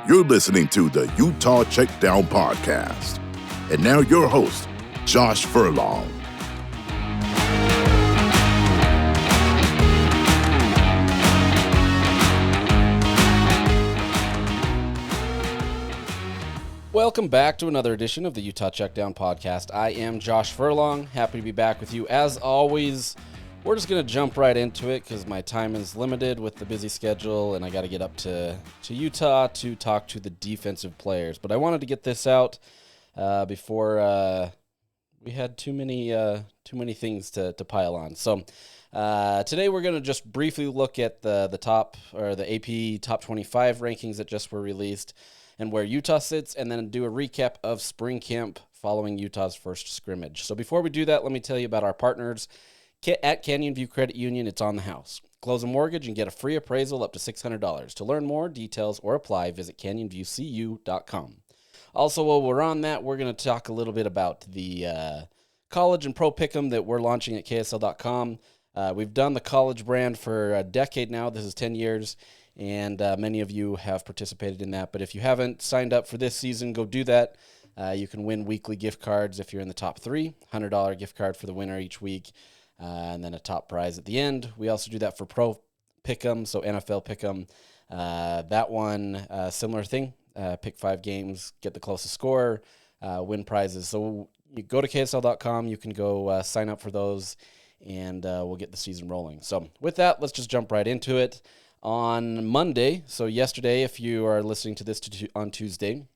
You're listening to the Utah Checkdown podcast. And now your host, Josh Furlong. Welcome back to another edition of the Utah Checkdown podcast. I am Josh Furlong. Happy to be back with you. As always, we're just going to jump right into it because my time is limited with the busy schedule and I got to get up to Utah to talk to the defensive players. But I wanted to get this out before we had too many things to pile on. So today we're going to just briefly look at the top, or the AP top 25 rankings that just were released and where Utah sits, and then do a recap of spring camp following Utah's first scrimmage. So before we do that, let me tell you about our partners. At Canyon View Credit Union, it's on the house. Close a mortgage and get a free appraisal up to $600. To learn more details or apply, visit canyonviewcu.com. Also, while we're on that, we're going to talk a little bit about the college and pro pick'em that we're launching at KSL.com. We've done the college brand for a decade now. This is 10 years. And many of you have participated in that. But if you haven't signed up for this season, go do that. You can win weekly gift cards if you're in the top three, $100 gift card for the winner each week, and then a top prize at the end. We also do that for Pro Pick'em, so NFL Pick'em. That one, similar thing. Pick 5 games, get the closest score, win prizes. So you go to KSL.com. You can go sign up for those, and we'll get the season rolling. So with that, let's just jump right into it. On Monday, so yesterday, if you are listening to this on Tuesday,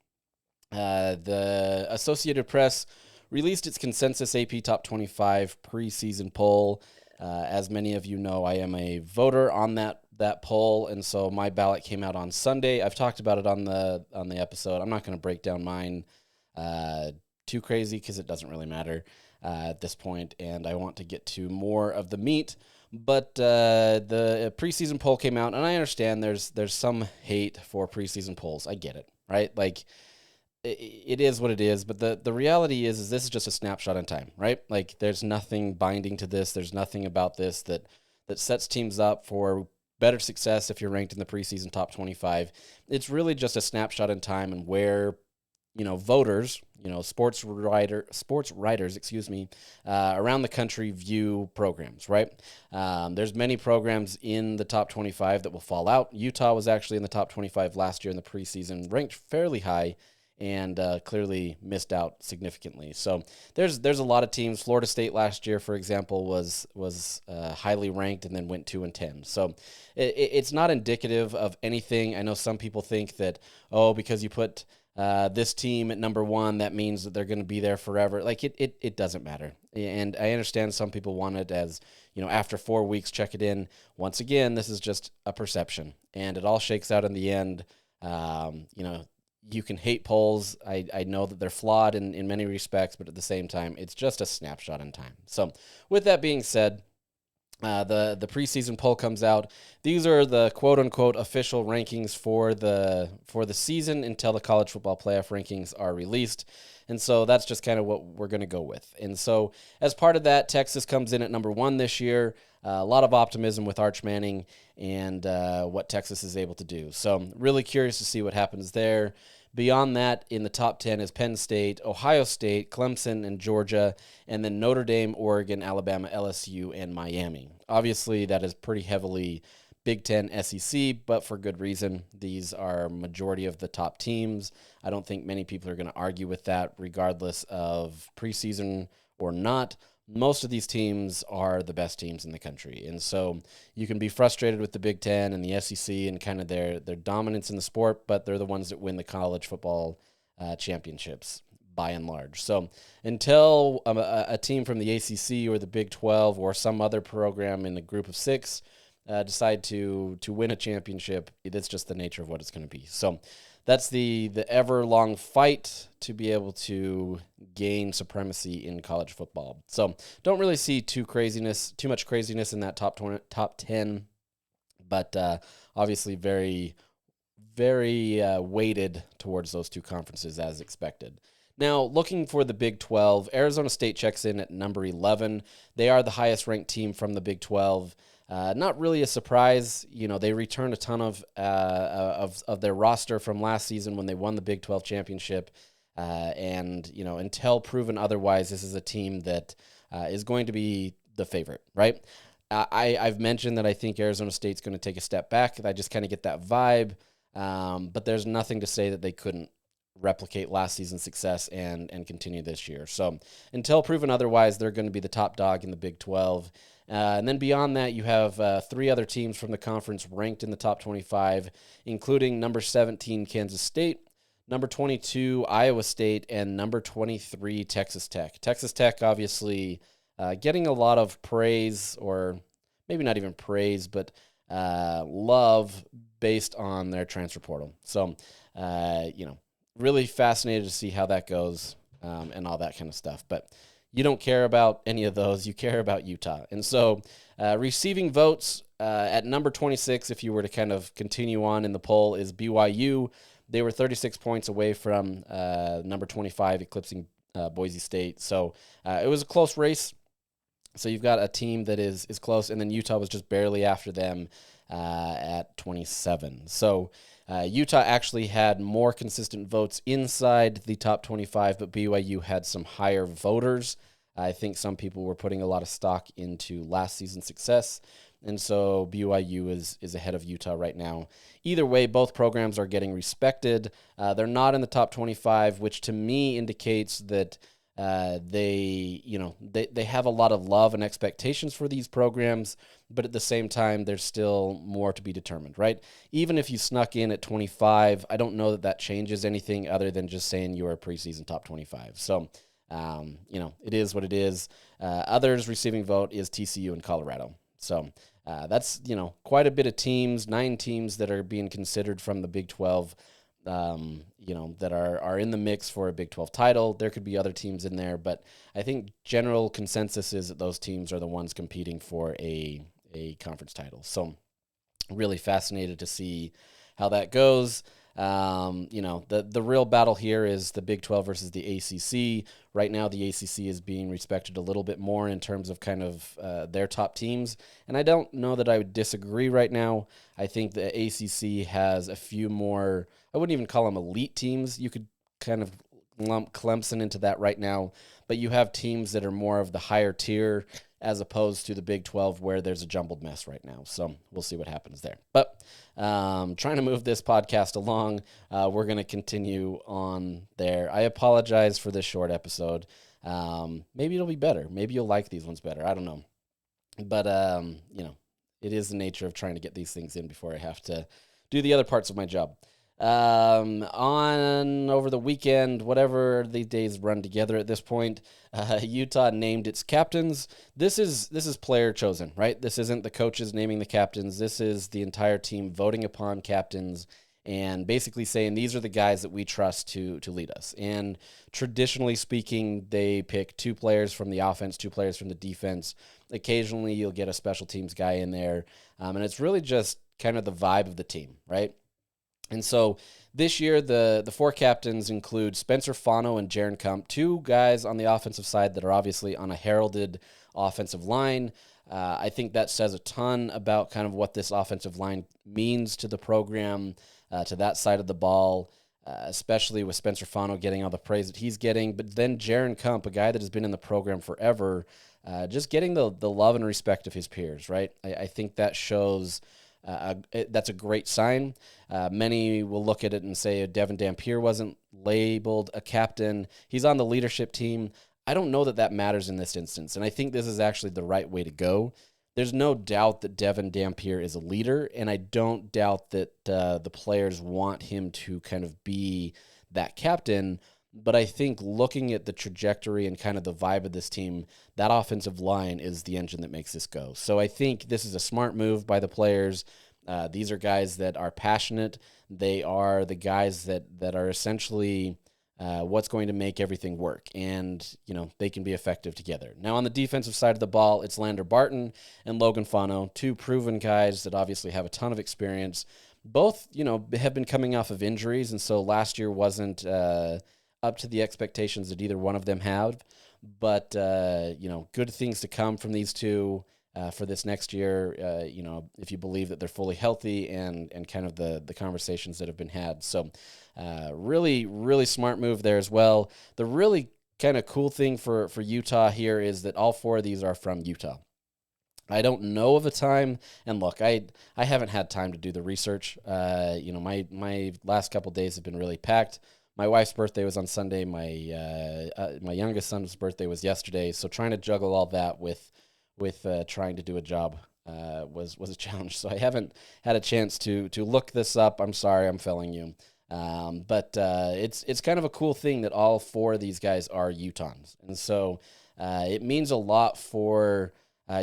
the Associated Press released its consensus AP Top 25 preseason poll. As many of you know, I am a voter on that poll, and so my ballot came out on Sunday. I've talked about it on the episode. I'm not going to break down mine too crazy because it doesn't really matter at this point, and I want to get to more of the meat. But the preseason poll came out, and I understand there's some hate for preseason polls. I get it, right? Like, it is what it is. But the reality is this is just a snapshot in time, right? Like, there's nothing binding to this. There's nothing about this that sets teams up for better success if you're ranked in the preseason top 25. It's really just a snapshot in time and where, voters, sports writers, around the country view programs, right? There's many programs in the top 25 that will fall out. Utah was actually in the top 25 last year in the preseason, ranked fairly high, and clearly missed out significantly. So there's a lot of teams. Florida State last year, for example, was highly ranked and then went 2-10. So it's not indicative of anything. I know some people think that, because you put this team at number 1, that means that they're going to be there forever. Like, it doesn't matter. And I understand some people want it as, after 4 weeks, check it in. Once again, this is just a perception, and it all shakes out in the end. You can hate polls. I know that they're flawed in many respects, but at the same time, it's just a snapshot in time. So with that being said, the preseason poll comes out. These are the quote-unquote official rankings for the season until the college football playoff rankings are released. And so that's just kind of what we're going to go with. And so as part of that, Texas comes in at number 1 this year. A lot of optimism with Arch Manning and what Texas is able to do. So really curious to see what happens there. Beyond that, in the top 10 is Penn State, Ohio State, Clemson, and Georgia, and then Notre Dame, Oregon, Alabama, LSU, and Miami. Obviously, that is pretty heavily Big Ten, SEC, but for good reason. These are majority of the top teams. I don't think many people are going to argue with that, regardless of preseason or not. Most of these teams are the best teams in the country. And so you can be frustrated with the Big Ten and the SEC and kind of their dominance in the sport, but they're the ones that win the college football championships by and large. So until a team from the ACC or the Big 12 or some other program in the group of 6 decide to win a championship, that's just the nature of what it's going to be. So that's the ever-long fight to be able to gain supremacy in college football. So don't really see too much craziness in that top 10, but obviously very, very weighted towards those 2 conferences as expected. Now, looking for the Big 12, Arizona State checks in at number 11. They are the highest-ranked team from the Big 12. Not really a surprise. They returned a ton of their roster from last season when they won the Big 12 championship. And until proven otherwise, this is a team that is going to be the favorite, right? I've mentioned that I think Arizona State's going to take a step back. I just kind of get that vibe. But there's nothing to say that they couldn't replicate last season's success and continue this year. So until proven otherwise, they're going to be the top dog in the Big 12. And then beyond that, you have 3 other teams from the conference ranked in the top 25, including number 17, Kansas State, number 22, Iowa State, and number 23, Texas Tech. Texas Tech, obviously, getting a lot of praise, or maybe not even praise, but love based on their transfer portal. So, really fascinated to see how that goes and all that kind of stuff. But you don't care about any of those. You care about Utah. And so receiving votes at number 26, if you were to kind of continue on in the poll, is BYU. They were 36 points away from number 25, eclipsing Boise State. So it was a close race. So you've got a team that is close, and then Utah was just barely after them at 27. So Utah actually had more consistent votes inside the top 25, but BYU had some higher voters. I think some people were putting a lot of stock into last season's success, and so BYU is ahead of Utah right now. Either way, both programs are getting respected. They're not in the top 25, which to me indicates that they have a lot of love and expectations for these programs, but at the same time, there's still more to be determined, right? Even if you snuck in at 25, I don't know that changes anything other than just saying you're a preseason top 25. So, it is what it is. Others receiving vote is TCU and Colorado. So that's, quite a bit of teams, 9 teams that are being considered from the Big 12, that are in the mix for a Big 12 title. There could be other teams in there, but I think general consensus is that those teams are the ones competing for a conference title. So really fascinated to see how that goes. The real battle here is the Big 12 versus the ACC. Right now, the ACC is being respected a little bit more in terms of kind of their top teams. And I don't know that I would disagree right now. I think the ACC has a few more, I wouldn't even call them elite teams. You could kind of lump Clemson into that right now. But you have teams that are more of the higher tier as opposed to the Big 12 where there's a jumbled mess right now. So we'll see what happens there. But trying to move this podcast along, we're going to continue on there. I apologize for this short episode. Maybe it'll be better. Maybe you'll like these ones better. I don't know. But, it is the nature of trying to get these things in before I have to do the other parts of my job. Over the weekend, whatever the days run together at this point, Utah named its captains. This is player chosen, right? This isn't the coaches naming the captains. This is the entire team voting upon captains and basically saying these are the guys that we trust to lead us. And traditionally speaking, they pick 2 players from the offense, 2 players from the defense. Occasionally, you'll get a special teams guy in there, and it's really just kind of the vibe of the team, right? And so this year, the 4 captains include Spencer Fano and Jaron Kump, 2 guys on the offensive side that are obviously on a heralded offensive line. I think that says a ton about kind of what this offensive line means to the program, to that side of the ball, especially with Spencer Fano getting all the praise that he's getting. But then Jaron Kump, a guy that has been in the program forever, just getting the love and respect of his peers, right? I think that shows... that's a great sign. Many will look at it and say Devin Dampier wasn't labeled a captain. He's on the leadership team. I don't know that matters in this instance, and I think this is actually the right way to go. There's no doubt that Devin Dampier is a leader, and I don't doubt that the players want him to kind of be that captain. But I think looking at the trajectory and kind of the vibe of this team, that offensive line is the engine that makes this go. So I think this is a smart move by the players. These are guys that are passionate. They are the guys that are essentially what's going to make everything work. And, they can be effective together. Now, on the defensive side of the ball, it's Lander Barton and Logan Fano, 2 proven guys that obviously have a ton of experience. Both, have been coming off of injuries, and so last year wasn't up to the expectations that either one of them have. But, good things to come from these 2. for this next year, if you believe that they're fully healthy and kind of the conversations that have been had. So really, really smart move there as well. The really kind of cool thing for Utah here is that all 4 of these are from Utah. I don't know of a time, and look, I haven't had time to do the research. My last couple days have been really packed. My wife's birthday was on Sunday. My youngest son's birthday was yesterday. So trying to juggle all that with trying to do a job was a challenge. So I haven't had a chance to look this up. I'm sorry, I'm failing you. But it's kind of a cool thing that all 4 of these guys are Utahns, and so it means a lot for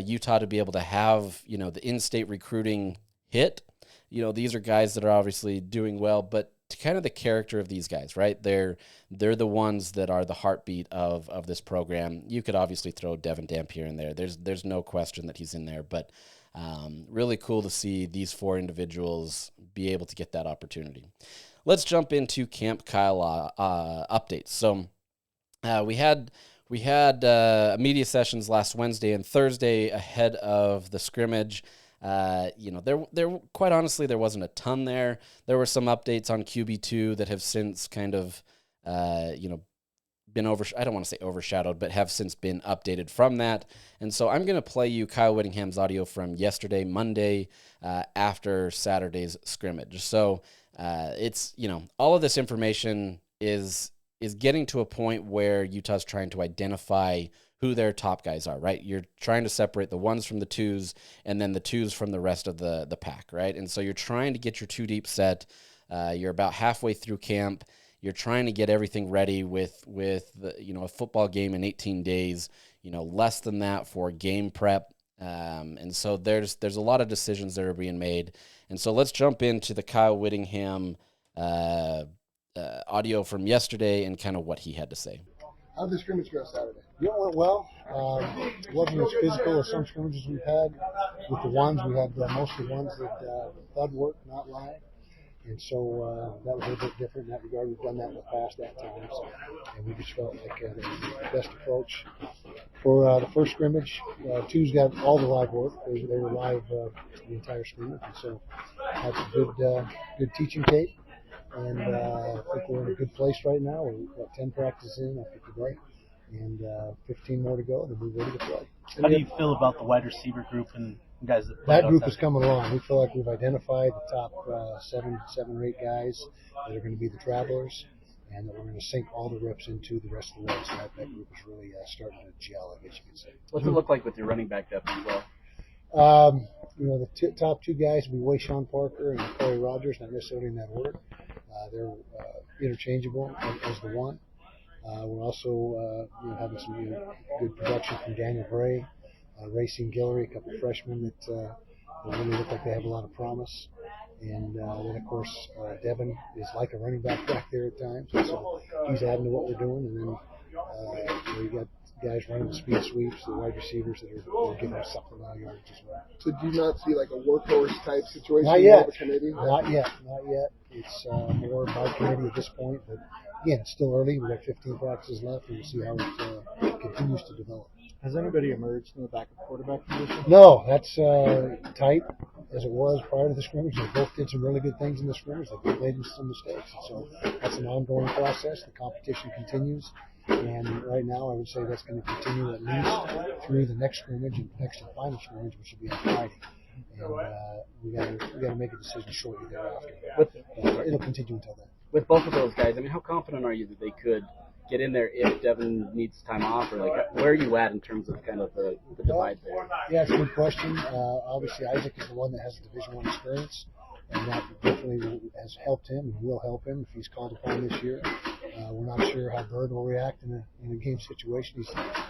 Utah to be able to have the in-state recruiting hit. These are guys that are obviously doing well, but kind of the character of these guys, right? They're the ones that are the heartbeat of this program. You could obviously throw Devin Dampier in there. There's no question that he's in there, but really cool to see these 4 individuals be able to get that opportunity. Let's jump into Camp Kyle updates. So we had media sessions last Wednesday and Thursday ahead of the scrimmage. There quite honestly, there wasn't a ton there. There were some updates on QB2 that have since kind of, been I don't want to say overshadowed, but have since been updated from that. And so I'm going to play you Kyle Whittingham's audio from yesterday, Monday, after Saturday's scrimmage. So it's, all of this information is getting to a point where Utah's trying to identify who their top guys are, right? You're trying to separate the 1s from the 2s and then the 2s from the rest of the pack, right? And so you're trying to get your 2 deep set. You're about halfway through camp. You're trying to get everything ready with a football game in 18 days, less than that for game prep. And so there's a lot of decisions that are being made. And so let's jump into the Kyle Whittingham audio from yesterday and kind of what he had to say. How did the scrimmage go Saturday? Yeah, it went well. It wasn't as physical as some scrimmages we've had. With the ones, we had mostly ones that thud work, not live. And so that was a little bit different in that regard. We've done that in the past at times. And we just felt like that was the best approach. For the first scrimmage, 2's got all the live work. They were live the entire scrimmage. And so that's a good teaching tape. And I think we're in a good place right now. We've got 10 practices in after today, and 15 more to go, and we'll be ready to play. How do you feel about the wide receiver group and guys that group is coming along? We feel like we've identified the top 7 or 8 guys that are going to be the travelers, and that we're going to sink all the reps into the rest of the way. So that group is really starting to gel, I guess you could say. What's it look like with your running back depth as well? The top 2 guys will be Wayshawn Parker and Corey Rogers, not necessarily in that order. They're interchangeable as the 1. We're also having some good production from Daniel Bray, Racine Guillory, a couple of freshmen that really look like they have a lot of promise. And then, of course, Devin is like a running back there at times. And so he's adding to what we're doing. And then you got guys running the speed sweeps, the wide receivers that are giving us supplemental yardage as well. So do you not see like a workhorse type situation? Not yet. Not yet. It's more by committee at this point. But again, it's still early. We've got 15 practices left, and we'll see how it continues to develop. Has anybody emerged in the backup quarterback position? No, that's tight as it was prior to the scrimmage. They both did some really good things in the scrimmage. They both made some mistakes. And so that's an ongoing process. The competition continues. And right now, I would say that's going to continue at least through the next scrimmage and next and final scrimmage, which will be on Friday. And we got to make a decision shortly thereafter. It'll continue until then. With both of those guys, I mean, how confident are you that they could get in there if Devin needs time off, or like where are you at in terms of kind of the divide there? Yeah, it's a good question. Obviously, Isaac is the one that has the Division I experience, and that definitely has helped him and will help him if he's called upon this year. We're not sure how Bird will react in a game situation.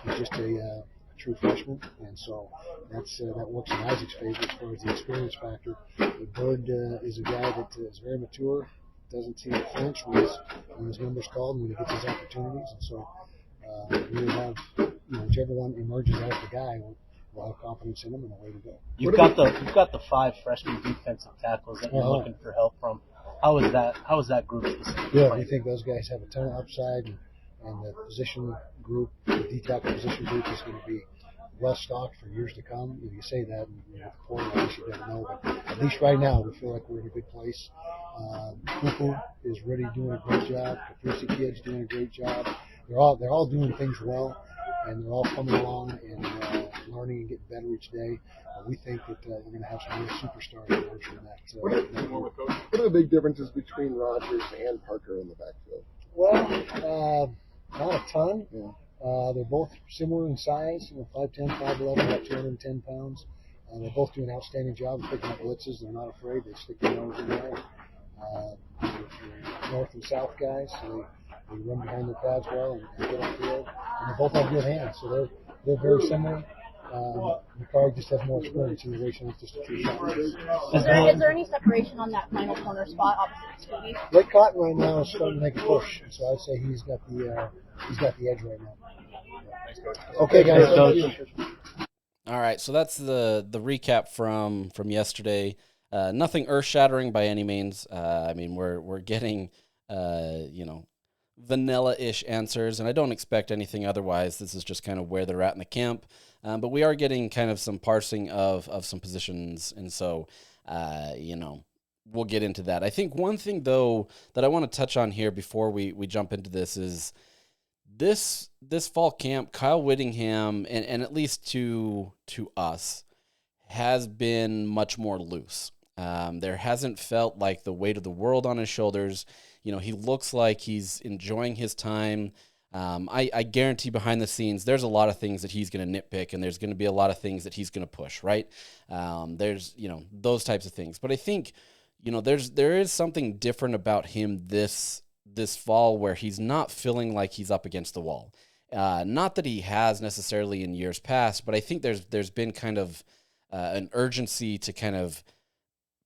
He's just a true freshman, and so that works in Isaac's favor as far as the experience factor. But Bird is a guy that is very mature, doesn't seem to flinch when his number's called and when he gets his opportunities, and so we will have whichever one emerges as the guy. We'll have confidence in him and away to go. You've got the 5 freshman defensive tackles that you're looking for help from. How is that group specifically? Yeah, we think those guys have a ton of upside, and the position group, the D tackle position group, is going to be well stocked for years to come. You say that, and with the corner, I guess you never know, but at least right now we feel like we're in a good place. Kuku is really doing a great job. The Frucy kid's doing a great job. They're all doing things well, and they're all coming along and learning and getting better each day. We think that we're going to have some real superstars emerge from that. What are the big differences between Rogers and Parker in the backfield? Well, not a ton. Yeah. They're both similar in size, 5'10", 5'11", about 210 pounds. They both do an outstanding job of picking up blitzes. They're not afraid. They stick their nose in there. They're north and south guys, so they run behind their pads well and get on field. And they both have good hands, so they're very similar. McCarr just has more experience in the relation just a few shots. Is there any separation on that final corner spot opposite Scooby? Blake Cotton right now is starting to make a push, so I'd say he's got the edge right now. Okay, guys. All right, so that's the recap from yesterday. Nothing earth-shattering by any means. I mean, we're getting vanilla-ish answers, and I don't expect anything otherwise. This is just kind of where they're at in the camp. But we are getting kind of some parsing of some positions, and so, we'll get into that. I think one thing, though, that I want to touch on here before we jump into this is this fall camp, Kyle Whittingham, and at least to us, has been much more loose. There hasn't felt like the weight of the world on his shoulders. He looks like he's enjoying his time. I guarantee behind the scenes, there's a lot of things that he's going to nitpick, and there's going to be a lot of things that he's going to push, right? There's, those types of things. But I think, there is something different about him this fall where he's not feeling like he's up against the wall. Not that he has necessarily in years past, but I think there's been kind of an urgency to kind of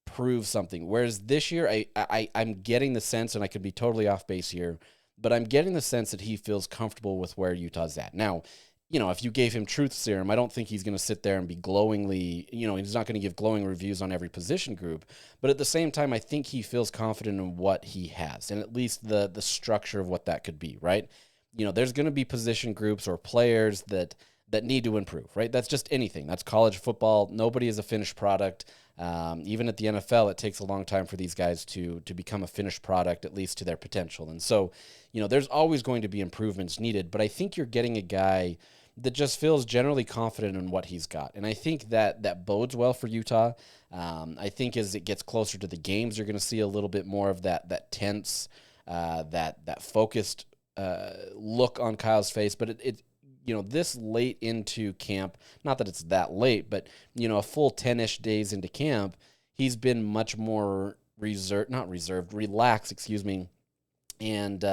prove something. Whereas this year, I'm getting the sense, and I could be totally off base here, but I'm getting the sense that he feels comfortable with where Utah's at. Now, if you gave him truth serum, I don't think he's going to sit there and be glowingly, he's not going to give glowing reviews on every position group. But at the same time, I think he feels confident in what he has, and at least the structure of what that could be, right? There's going to be position groups or players that need to improve, right? That's just anything. That's college football. Nobody is a finished product. Even at the NFL, it takes a long time for these guys to become a finished product, at least to their potential. And so, there's always going to be improvements needed, but I think you're getting a guy that just feels generally confident in what he's got. And I think that bodes well for Utah. I think as it gets closer to the games, you're going to see a little bit more of that tense, that focused look on Kyle's face. But it this late into camp, not that it's that late, but, a full 10-ish days into camp, he's been much more relaxed, and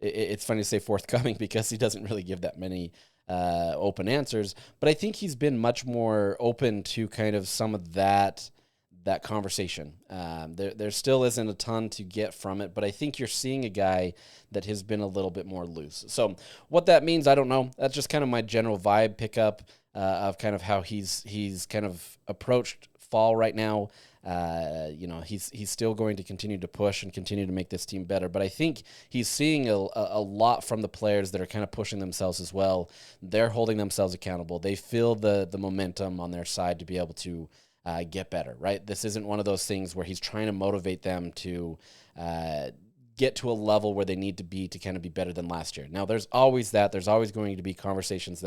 it's funny to say forthcoming because he doesn't really give that many open answers, but I think he's been much more open to kind of some of that conversation. There still isn't a ton to get from it, but I think you're seeing a guy that has been a little bit more loose. So what that means, I don't know. That's just kind of my general vibe pickup of kind of how he's kind of approached fall right now. He's still going to continue to push and continue to make this team better, but I think he's seeing a lot from the players that are kind of pushing themselves as well. They're holding themselves accountable. They feel the momentum on their side to be able to get better, right? This isn't one of those things where he's trying to motivate them to get to a level where they need to be to kind of be better than last year. Now, there's always that. There's always going to be conversations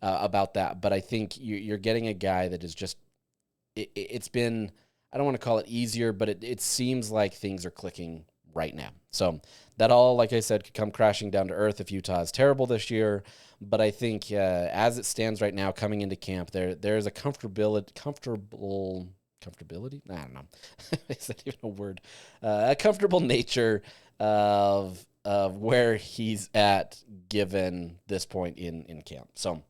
about that, but I think you're getting a guy that is just it's been, I don't want to call it easier, but it seems like things are clicking right now. So that all, like I said, could come crashing down to earth if Utah is terrible this year. But I think as it stands right now, coming into camp, there's a comfortability. I don't know. Is that even a word? A comfortable nature of where he's at given this point in camp. So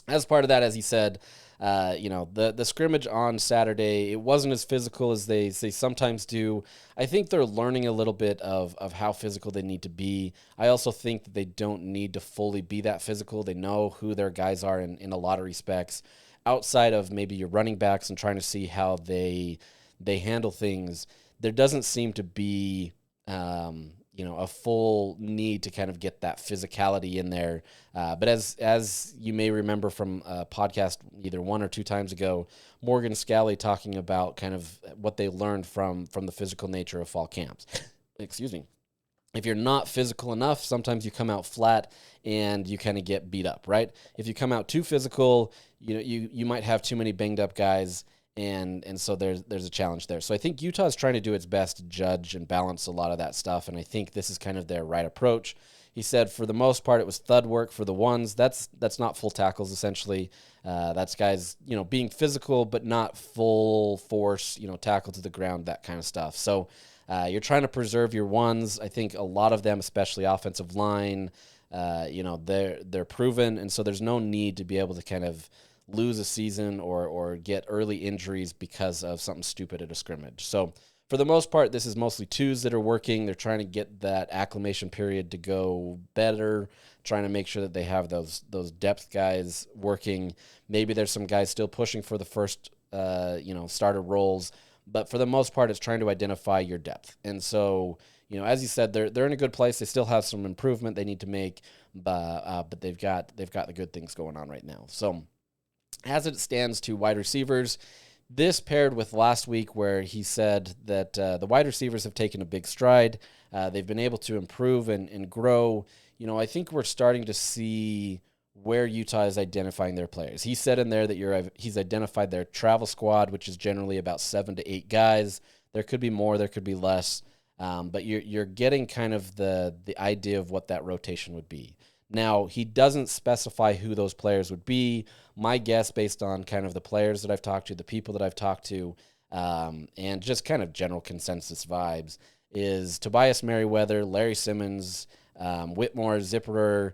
as part of that, as he said, the scrimmage on Saturday, it wasn't as physical as they sometimes do. I think they're learning a little bit of how physical they need to be. I also think that they don't need to fully be that physical. They know who their guys are in a lot of respects. Outside of maybe your running backs and trying to see how they handle things, there doesn't seem to be a full need to kind of get that physicality in there. But as you may remember from a podcast either 1 or 2 times ago, Morgan Scally talking about kind of what they learned from the physical nature of fall camps. Excuse me. If you're not physical enough, sometimes you come out flat and you kind of get beat up, right? If you come out too physical, you might have too many banged up guys, and so there's a challenge there. So I think Utah is trying to do its best to judge and balance a lot of that stuff, and I think this is kind of their right approach. He said for the most part it was thud work for the ones. That's not full tackles essentially. That's guys being physical but not full force tackle to the ground, that kind of stuff. So you're trying to preserve your ones. I think a lot of them, especially offensive line, they're proven, and so there's no need to be able to kind of lose a season or get early injuries because of something stupid at a scrimmage. So for the most part, this is mostly twos that are working. They're trying to get that acclimation period to go better, trying to make sure that they have those depth guys working. Maybe there's some guys still pushing for the first starter roles, but for the most part, it's trying to identify your depth. And so, as you said, they're in a good place. They still have some improvement they need to make, but they've got the good things going on right now. So as it stands to wide receivers, this paired with last week where he said that the wide receivers have taken a big stride. They've been able to improve and grow. I think we're starting to see where Utah is identifying their players. He said in there that he's identified their travel squad, which is generally about 7 to 8 guys. There could be more, there could be less, but you're getting kind of the idea of what that rotation would be. Now, he doesn't specify who those players would be. My guess, based on kind of the players that I've talked to, the people that I've talked to, and just kind of general consensus vibes, is Tobias Merriweather, Larry Simmons, Whitmore, Zipperer,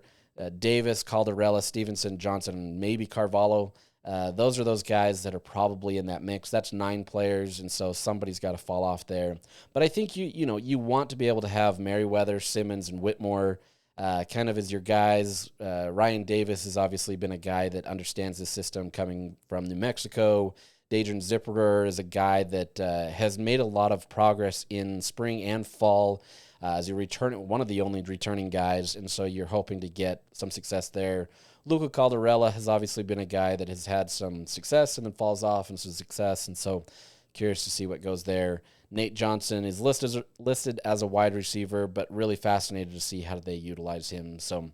Davis, Calderella, Stevenson, Johnson, maybe Carvalho. Those are those guys that are probably in that mix. That's 9 players, and so somebody's got to fall off there. But I think you want to be able to have Merriweather, Simmons, and Whitmore kind of as your guys. Ryan Davis has obviously been a guy that understands the system coming from New Mexico. Dadrian Zipperer is a guy that has made a lot of progress in spring and fall as one of the only returning guys, and so you're hoping to get some success there. Luca Calderella has obviously been a guy that has had some success and then falls off and some success, and so curious to see what goes there. Nate Johnson is listed as a wide receiver, but really fascinated to see how they utilize him. So,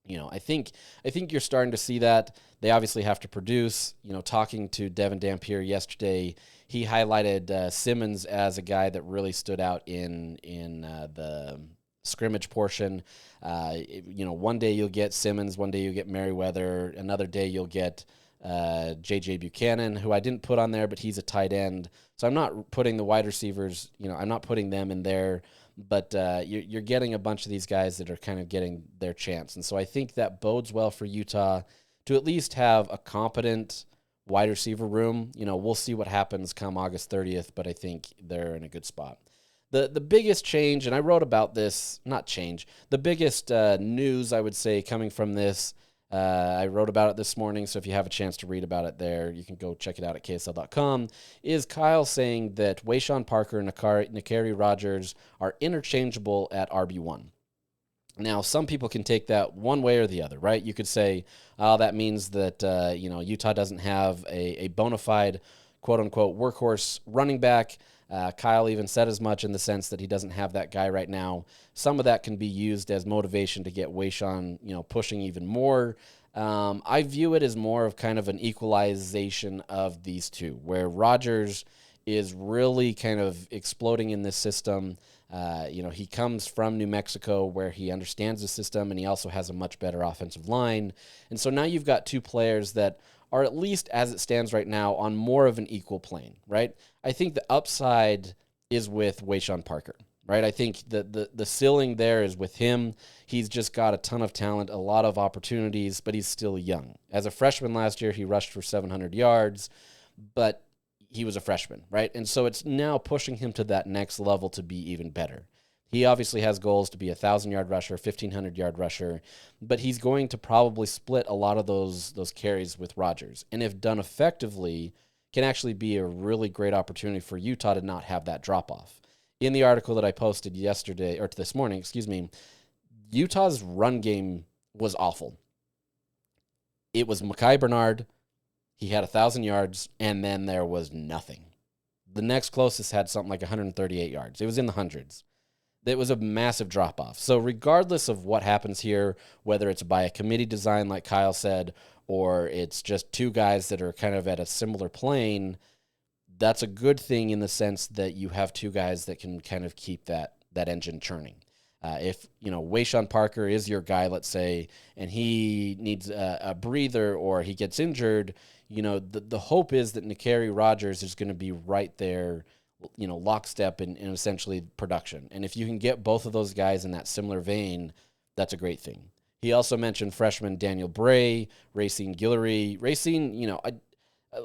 I think you're starting to see that. They obviously have to produce. Talking to Devin Dampier yesterday, he highlighted Simmons as a guy that really stood out in the scrimmage portion. One day you'll get Simmons, one day you'll get Merriweather, another day you'll get J.J. Buchanan, who I didn't put on there, but he's a tight end. So I'm not putting the wide receivers, I'm not putting them in there, but you're getting a bunch of these guys that are kind of getting their chance. And so I think that bodes well for Utah to at least have a competent wide receiver room. We'll see what happens come August 30th, but I think they're in a good spot. The biggest change, and I wrote about this, the biggest news, I would say, coming from this, I wrote about it this morning, so if you have a chance to read about it there, you can go check it out at KSL.com, is Kyle saying that Wayshawn Parker and Nakari Rogers are interchangeable at RB1. Now, some people can take that one way or the other, right? You could say, that means that, Utah doesn't have a bona fide, quote-unquote, workhorse running back. Kyle even said as much in the sense that he doesn't have that guy right now. Some of that can be used as motivation to get Wayshawn, pushing even more. I view it as more of kind of an equalization of these two, where Rodgers is really kind of exploding in this system. He comes from New Mexico where he understands the system, and he also has a much better offensive line. And so now you've got two players that are, at least as it stands right now, on more of an equal plane, right? I think the upside is with Wayshawn Parker, right? I think the ceiling there is with him. He's just got a ton of talent, a lot of opportunities, but he's still young. As a freshman last year, he rushed for 700 yards, but he was a freshman, right? And so it's now pushing him to that next level to be even better. He obviously has goals to be a 1,000-yard rusher, 1,500-yard rusher, but he's going to probably split a lot of those carries with Rodgers. And if done effectively, can actually be a really great opportunity for Utah to not have that drop-off. in the article that I posted yesterday, or this morning, Utah's run game was awful. It was Mekhi Bernard. He had 1,000 yards, and then there was nothing. The next closest had something like 138 yards. It was in the hundreds. It was a massive drop-off. So regardless of what happens here, whether it's by a committee design like Kyle said, or it's just two guys that are kind of at a similar plane, that's a good thing in the sense that you have two guys that can kind of keep that engine churning. If, Wayshawn Parker is your guy, let's say, and he needs a breather or he gets injured, the hope is that N'Keary Rodgers is going to be right there, lockstep in essentially production. And if you can get both of those guys in that similar vein, that's a great thing. He also mentioned freshman Daniel Bray, Racine Guillory. Racine,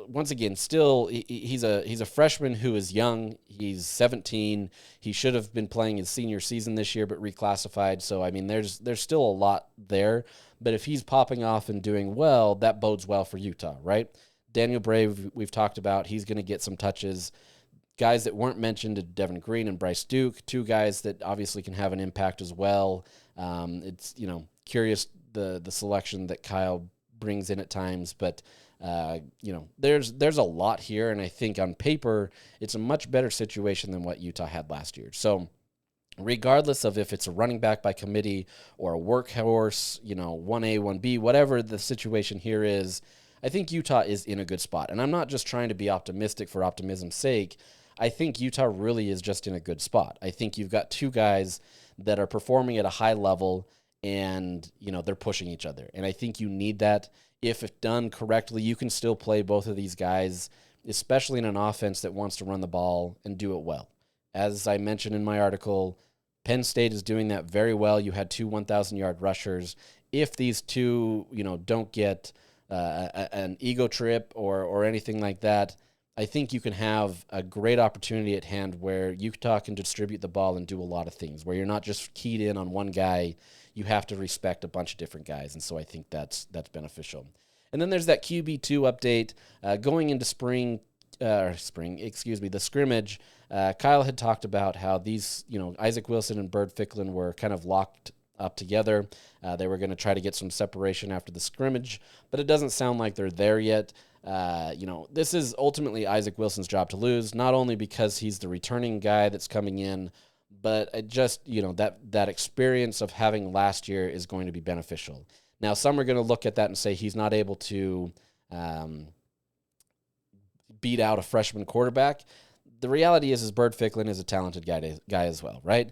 once again, still he's a freshman who is young. He's 17. He should have been playing his senior season this year, but reclassified. So I mean, there's still a lot there. But if he's popping off and doing well, that bodes well for Utah, right? Daniel Bray, we've talked about. He's going to get some touches. Guys that weren't mentioned, Devin Green and Bryce Duke, two guys that obviously can have an impact as well. It's curious the selection that Kyle brings in at times, but. There's a lot here, and I think on paper it's a much better situation than what Utah had last year. So regardless of if it's a running back by committee or a workhorse, 1A, 1B, whatever the situation here is, I think Utah is in a good spot. And I'm not just trying to be optimistic for optimism's sake. I think Utah really is just in a good spot. I think you've got two guys that are performing at a high level and, they're pushing each other. And I think you need that. If done correctly, you can still play both of these guys, especially in an offense that wants to run the ball and do it well. As I mentioned in my article, Penn State is doing that very well. You had two 1,000-yard rushers. If these two, don't get an ego trip or anything like that, I think you can have a great opportunity at hand where Utah can distribute the ball and do a lot of things, where you're not just keyed in on one guy. You have to respect a bunch of different guys, and so I think that's beneficial. And then there's that QB2 update. Going into the scrimmage, Kyle had talked about how these, Isaac Wilson and Bird Ficklin were kind of locked up together. They were going to try to get some separation after the scrimmage, but it doesn't sound like they're there yet. This is ultimately Isaac Wilson's job to lose, not only because he's the returning guy that's coming in, but that experience of having last year is going to be beneficial. Now, some are going to look at that and say he's not able to beat out a freshman quarterback. The reality is Bird Ficklin is a talented guy as well, right?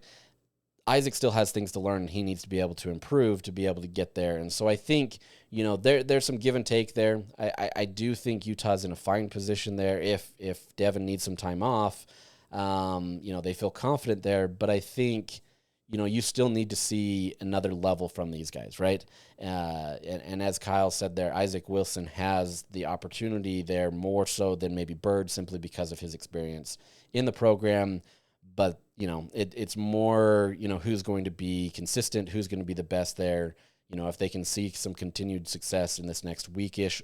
Isaac still has things to learn, and he needs to be able to improve to be able to get there. And so I think, there's some give and take there. I do think Utah's in a fine position there if Devin needs some time off. They feel confident there, but I think, you still need to see another level from these guys, right? And as Kyle said there, Isaac Wilson has the opportunity there more so than maybe Bird simply because of his experience in the program. But, it's more, who's going to be consistent, who's going to be the best there. If they can see some continued success in this next weekish,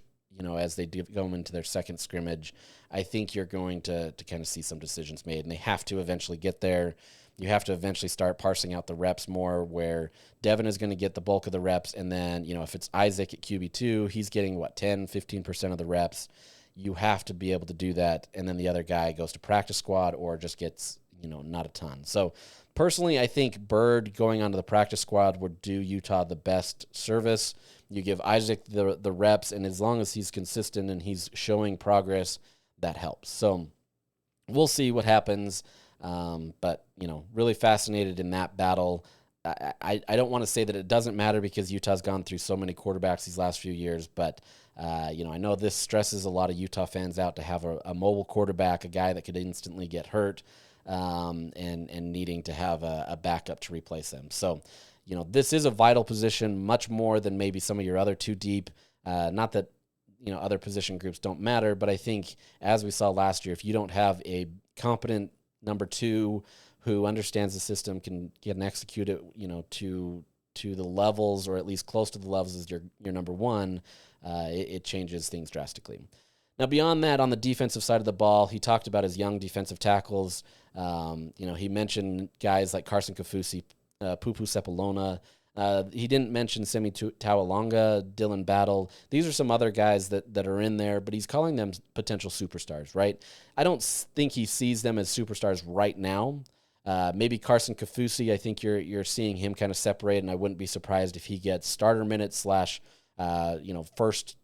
as they go into their second scrimmage, I think you're going to kind of see some decisions made, and they have to eventually get there. You have to eventually start parsing out the reps more, where Devin is going to get the bulk of the reps, and then, if it's Isaac at QB2, he's getting, 10, 15% of the reps. You have to be able to do that, and then the other guy goes to practice squad or just gets, not a ton. So personally, I think Bird going onto the practice squad would do Utah the best service. You give Isaac the reps, and as long as he's consistent and he's showing progress, that helps. So we'll see what happens. But, really fascinated in that battle. I don't want to say that it doesn't matter because Utah's gone through so many quarterbacks these last few years, but, I know this stresses a lot of Utah fans out to have a mobile quarterback, a guy that could instantly get hurt, and needing to have a backup to replace them. So, this is a vital position, much more than maybe some of your other two deep. Not that, other position groups don't matter, but I think as we saw last year, if you don't have a competent number two who understands the system, can execute it, to the levels or at least close to the levels as your number one, it changes things drastically. Now, beyond that, on the defensive side of the ball, he talked about his young defensive tackles. He mentioned guys like Carson Kafusi, Pupu Sepulona. He didn't mention Semi Taualonga, Dylan Battle. These are some other guys that are in there, but he's calling them potential superstars, right? I don't think he sees them as superstars right now. Maybe Carson Kafusi, I think you're seeing him kind of separate, and I wouldn't be surprised if he gets starter minutes / first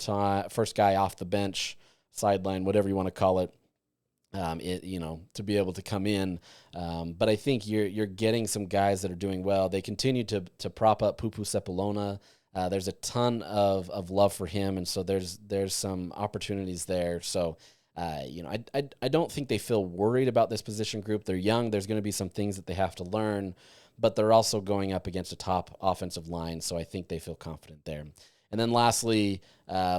guy off the bench, sideline, whatever you want to call it. To be able to come in. But I think you're getting some guys that are doing well. They continue to prop up Pupu Sepulona. There's a ton of love for him, and so there's some opportunities there. So, I don't think they feel worried about this position group. They're young. There's going to be some things that they have to learn, but they're also going up against a top offensive line, so I think they feel confident there. And then lastly,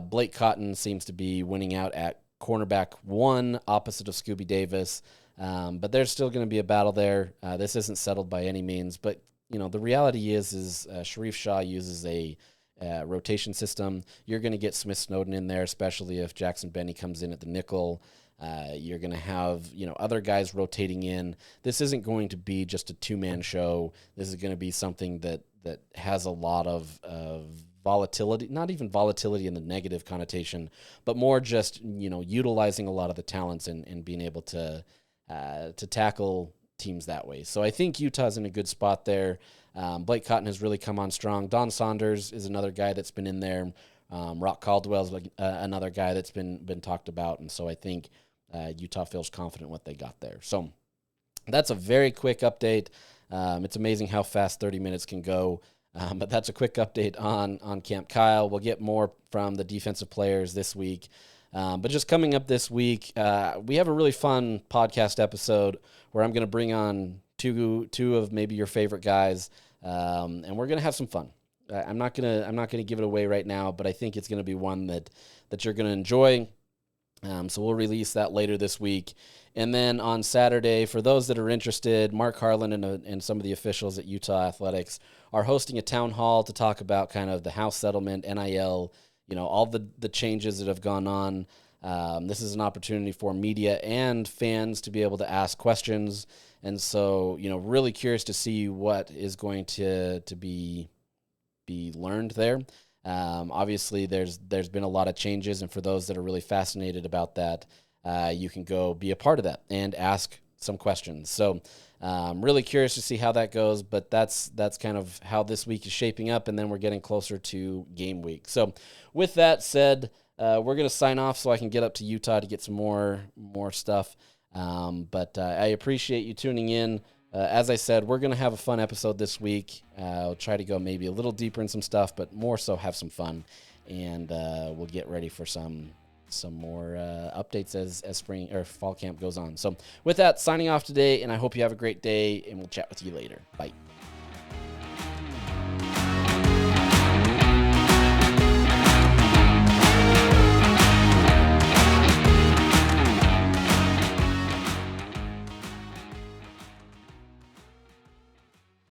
Blake Cotton seems to be winning out at cornerback 1 opposite of Scooby Davis. But there's still going to be a battle there. This isn't settled by any means, but the reality is Sharif Shah uses a rotation system. You're going to get Smith Snowden in there, especially if Jackson Benny comes in at the nickel. You're going to have, other guys rotating in. This isn't going to be just a 2-man show. This is going to be something that has a lot of volatility, not even volatility in the negative connotation, but more just, utilizing a lot of the talents and being able to tackle teams that way. So I think Utah's in a good spot there. Blake Cotton has really come on strong. Don Saunders is another guy that's been in there. Rock Caldwell's another guy that's been talked about. And so I think Utah feels confident what they got there. So that's a very quick update. It's amazing how fast 30 minutes can go. But that's a quick update on Camp Kyle. We'll get more from the defensive players this week. But just coming up this week, we have a really fun podcast episode where I'm going to bring on two of maybe your favorite guys, and we're going to have some fun. I'm not gonna give it away right now, but I think it's going to be one that you're going to enjoy. So we'll release that later this week. And then on Saturday, for those that are interested, Mark Harlan and some of the officials at Utah Athletics are hosting a town hall to talk about kind of the house settlement, NIL, all the changes that have gone on. This is an opportunity for media and fans to be able to ask questions. And so, really curious to see what is going to be learned there. Obviously, there's been a lot of changes, and for those that are really fascinated about that, you can go be a part of that and ask some questions. So really curious to see how that goes, but that's kind of how this week is shaping up, and then we're getting closer to game week. So with that said, we're going to sign off so I can get up to Utah to get some more stuff. But I appreciate you tuning in. As I said, we're going to have a fun episode this week. I'll try to go maybe a little deeper in some stuff, but more so have some fun. And we'll get ready for some more updates as spring or fall camp goes on. So with that, signing off today, and I hope you have a great day, and we'll chat with you later. Bye.